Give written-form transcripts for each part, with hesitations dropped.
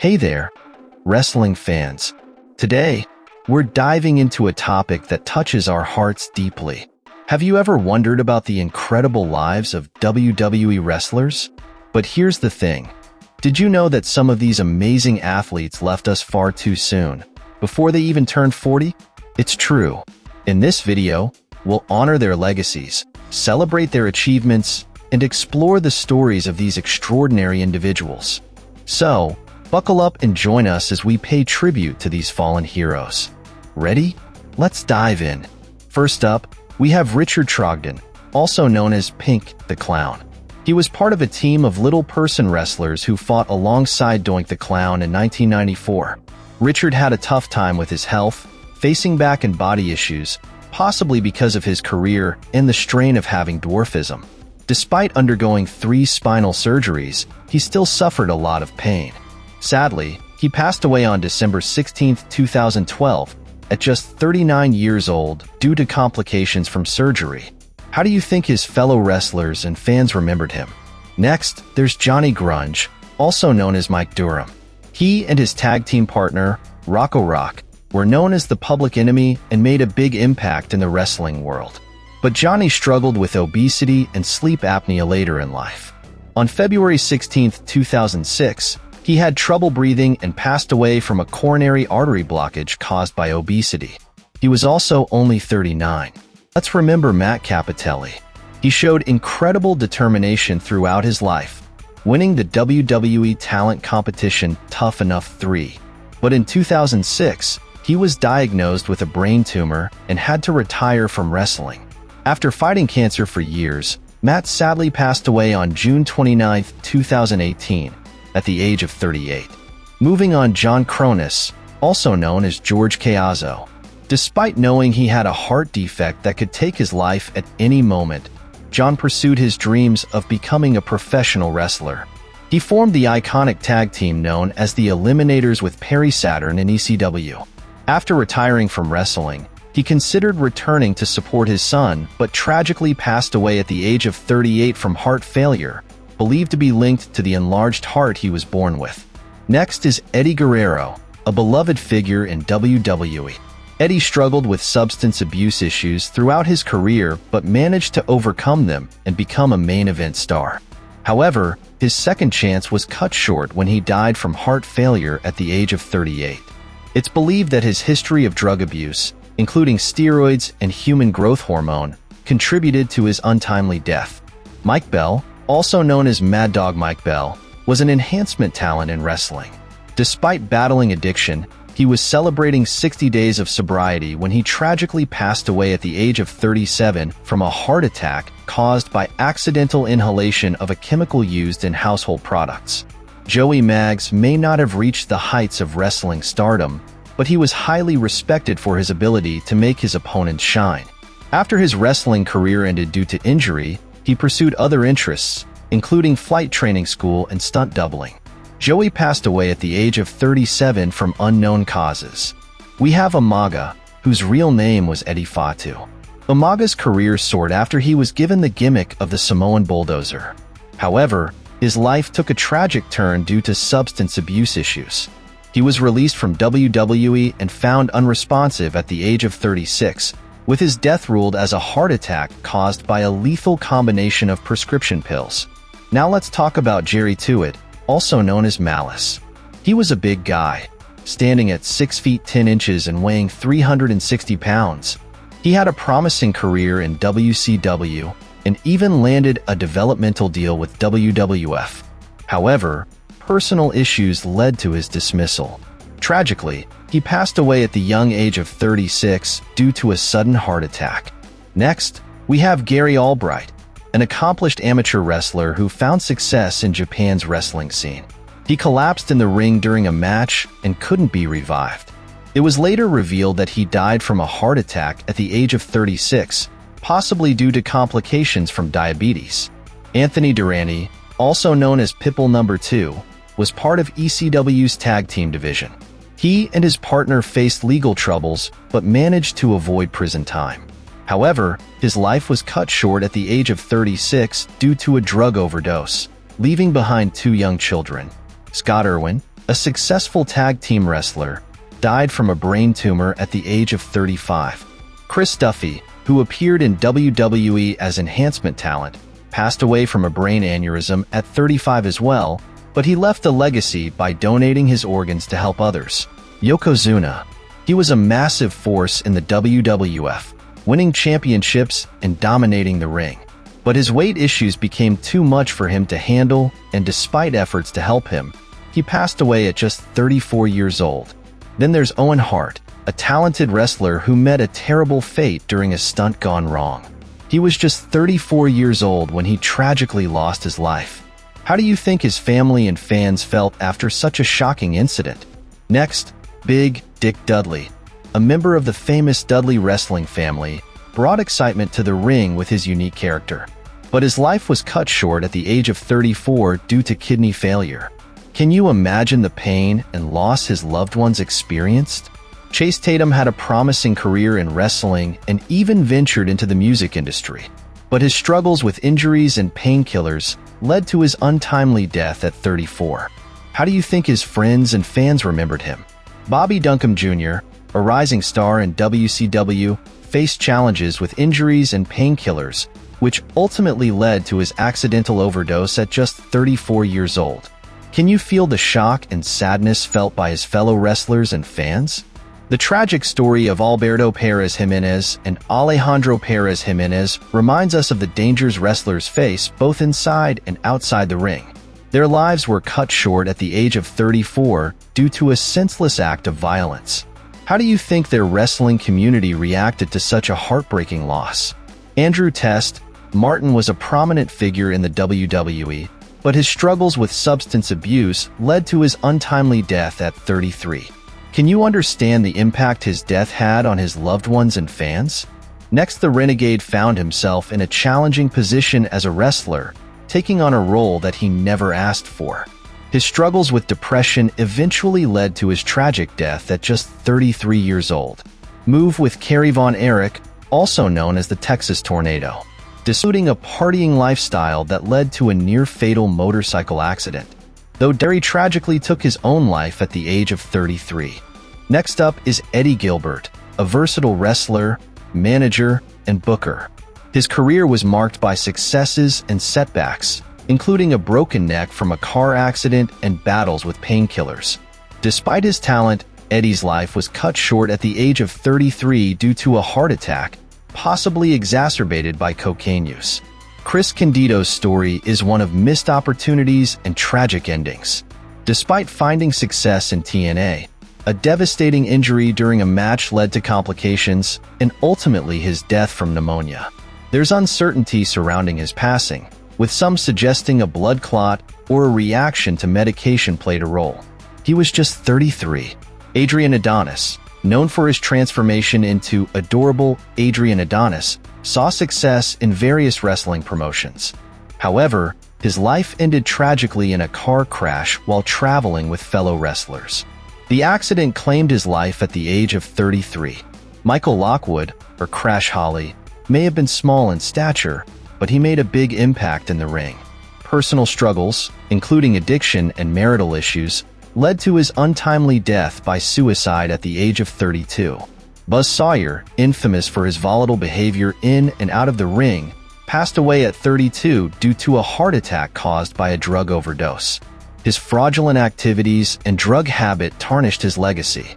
Hey there, wrestling fans. Today, we're diving into a topic that touches our hearts deeply. Have you ever wondered about the incredible lives of WWE wrestlers? But here's the thing. Did you know that some of these amazing athletes left us far too soon, before they even turned 40? It's true. In this video, we'll honor their legacies, celebrate their achievements, and explore the stories of these extraordinary individuals. So, buckle up and join us as we pay tribute to these fallen heroes. Ready? Let's dive in. First up, we have Richard Trogdon, also known as Pink the Clown. He was part of a team of little-person wrestlers who fought alongside Doink the Clown in 1994. Richard had a tough time with his health, facing back and body issues, possibly because of his career and the strain of having dwarfism. Despite undergoing 3 spinal surgeries, he still suffered a lot of pain. Sadly, he passed away on December 16, 2012, at just 39 years old due to complications from surgery. How do you think his fellow wrestlers and fans remembered him? Next, there's Johnny Grunge, also known as Mike Durham. He and his tag team partner, Rocco Rock, were known as the Public Enemy and made a big impact in the wrestling world. But Johnny struggled with obesity and sleep apnea later in life. On February 16, 2006, he had trouble breathing and passed away from a coronary artery blockage caused by obesity. He was also only 39. Let's remember Matt Cappotelli. He showed incredible determination throughout his life, winning the WWE talent competition Tough Enough 3. But in 2006, he was diagnosed with a brain tumor and had to retire from wrestling. After fighting cancer for years, Matt sadly passed away on June 29, 2018, at the age of 38. Moving on, John Kronus, also known as George Caiazzo. Despite knowing he had a heart defect that could take his life at any moment, John pursued his dreams of becoming a professional wrestler. He formed the iconic tag team known as the Eliminators with Perry Saturn and ECW. After retiring from wrestling, he considered returning to support his son, but tragically passed away at the age of 38 from heart failure, believed to be linked to the enlarged heart he was born with. Next is Eddie Guerrero, a beloved figure in WWE. Eddie struggled with substance abuse issues throughout his career but managed to overcome them and become a main event star. However, his second chance was cut short when he died from heart failure at the age of 38. It's believed that his history of drug abuse, including steroids and human growth hormone, contributed to his untimely death. Mike Bell, also known as Mad Dog Mike Bell, was an enhancement talent in wrestling. Despite battling addiction, he was celebrating 60 days of sobriety when he tragically passed away at the age of 37 from a heart attack caused by accidental inhalation of a chemical used in household products. Joey Maggs may not have reached the heights of wrestling stardom, but he was highly respected for his ability to make his opponents shine. After his wrestling career ended due to injury, he pursued other interests, including flight training school and stunt doubling. Joey passed away at the age of 37 from unknown causes. We have Umaga, whose real name was Eddie Fatu. Umaga's career soared after he was given the gimmick of the Samoan Bulldozer. However, his life took a tragic turn due to substance abuse issues. He was released from WWE and found unresponsive at the age of 36, with his death ruled as a heart attack caused by a lethal combination of prescription pills. Now let's talk about Jerry Tuitt, also known as Malice. He was a big guy, standing at 6 feet 10 inches and weighing 360 pounds. He had a promising career in WCW and even landed a developmental deal with WWF. However, personal issues led to his dismissal. Tragically, he passed away at the young age of 36 due to a sudden heart attack. Next, we have Gary Albright, an accomplished amateur wrestler who found success in Japan's wrestling scene. He collapsed in the ring during a match and couldn't be revived. It was later revealed that he died from a heart attack at the age of 36, possibly due to complications from diabetes. Anthony Durante, also known as Pitbull No. 2, was part of ECW's tag team division. He and his partner faced legal troubles but managed to avoid prison time. However, his life was cut short at the age of 36 due to a drug overdose, leaving behind 2 young children. Scott Irwin, a successful tag team wrestler, died from a brain tumor at the age of 35. Chris Duffy, who appeared in WWE as enhancement talent, passed away from a brain aneurysm at 35 as well, but he left a legacy by donating his organs to help others. Yokozuna. He was a massive force in the WWF, winning championships and dominating the ring. But his weight issues became too much for him to handle, and despite efforts to help him, he passed away at just 34 years old. Then there's Owen Hart, a talented wrestler who met a terrible fate during a stunt gone wrong. He was just 34 years old when he tragically lost his life. How do you think his family and fans felt after such a shocking incident? Next, Big Dick Dudley, a member of the famous Dudley wrestling family, brought excitement to the ring with his unique character. But his life was cut short at the age of 34 due to kidney failure. Can you imagine the pain and loss his loved ones experienced? Chase Tatum had a promising career in wrestling and even ventured into the music industry. But his struggles with injuries and painkillers led to his untimely death at 34. How do you think his friends and fans remembered him? Bobby Duncombe Jr., a rising star in WCW, faced challenges with injuries and painkillers, which ultimately led to his accidental overdose at just 34 years old. Can you feel the shock and sadness felt by his fellow wrestlers and fans? The tragic story of Alberto Perez Jimenez and Alejandro Perez Jimenez reminds us of the dangers wrestlers face both inside and outside the ring. Their lives were cut short at the age of 34 due to a senseless act of violence. How do you think their wrestling community reacted to such a heartbreaking loss? Andrew Test. Martin was a prominent figure in the WWE, but his struggles with substance abuse led to his untimely death at 33. Can you understand the impact his death had on his loved ones and fans? Next, the Renegade found himself in a challenging position as a wrestler, taking on a role that he never asked for. His struggles with depression eventually led to his tragic death at just 33 years old. Move with Kerry Von Erich, also known as the Texas Tornado, disputing a partying lifestyle that led to a near-fatal motorcycle accident, though Derry tragically took his own life at the age of 33. Next up is Eddie Gilbert, a versatile wrestler, manager, and booker. His career was marked by successes and setbacks, including a broken neck from a car accident and battles with painkillers. Despite his talent, Eddie's life was cut short at the age of 33 due to a heart attack, possibly exacerbated by cocaine use. Chris Candido's story is one of missed opportunities and tragic endings. Despite finding success in TNA, a devastating injury during a match led to complications and ultimately his death from pneumonia. There's uncertainty surrounding his passing, with some suggesting a blood clot or a reaction to medication played a role. He was just 33. Adrian Adonis, known for his transformation into adorable Adrian Adonis, saw success in various wrestling promotions. However, his life ended tragically in a car crash while traveling with fellow wrestlers. The accident claimed his life at the age of 33. Michael Lockwood, or Crash Holly, may have been small in stature, but he made a big impact in the ring. Personal struggles, including addiction and marital issues, led to his untimely death by suicide at the age of 32. Buzz Sawyer, infamous for his volatile behavior in and out of the ring, passed away at 32 due to a heart attack caused by a drug overdose. His fraudulent activities and drug habit tarnished his legacy.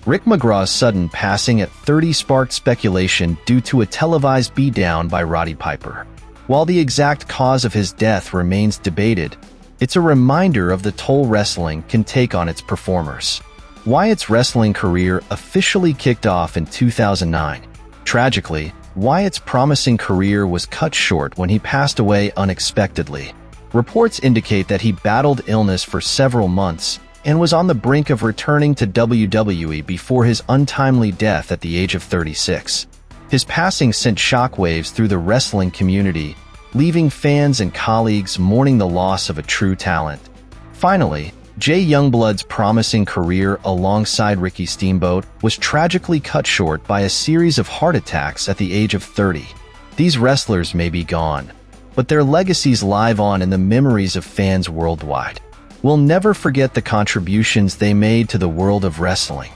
Rick McGraw's sudden passing at 30 sparked speculation due to a televised beatdown by Roddy Piper. While the exact cause of his death remains debated, it's a reminder of the toll wrestling can take on its performers. Wyatt's wrestling career officially kicked off in 2009. Tragically, Wyatt's promising career was cut short when he passed away unexpectedly. Reports indicate that he battled illness for several months and was on the brink of returning to WWE before his untimely death at the age of 36. His passing sent shockwaves through the wrestling community, leaving fans and colleagues mourning the loss of a true talent. Finally, Jay Youngblood's promising career alongside Ricky Steamboat was tragically cut short by a series of heart attacks at the age of 30. These wrestlers may be gone, but their legacies live on in the memories of fans worldwide. will never forget the contributions they made to the world of wrestling.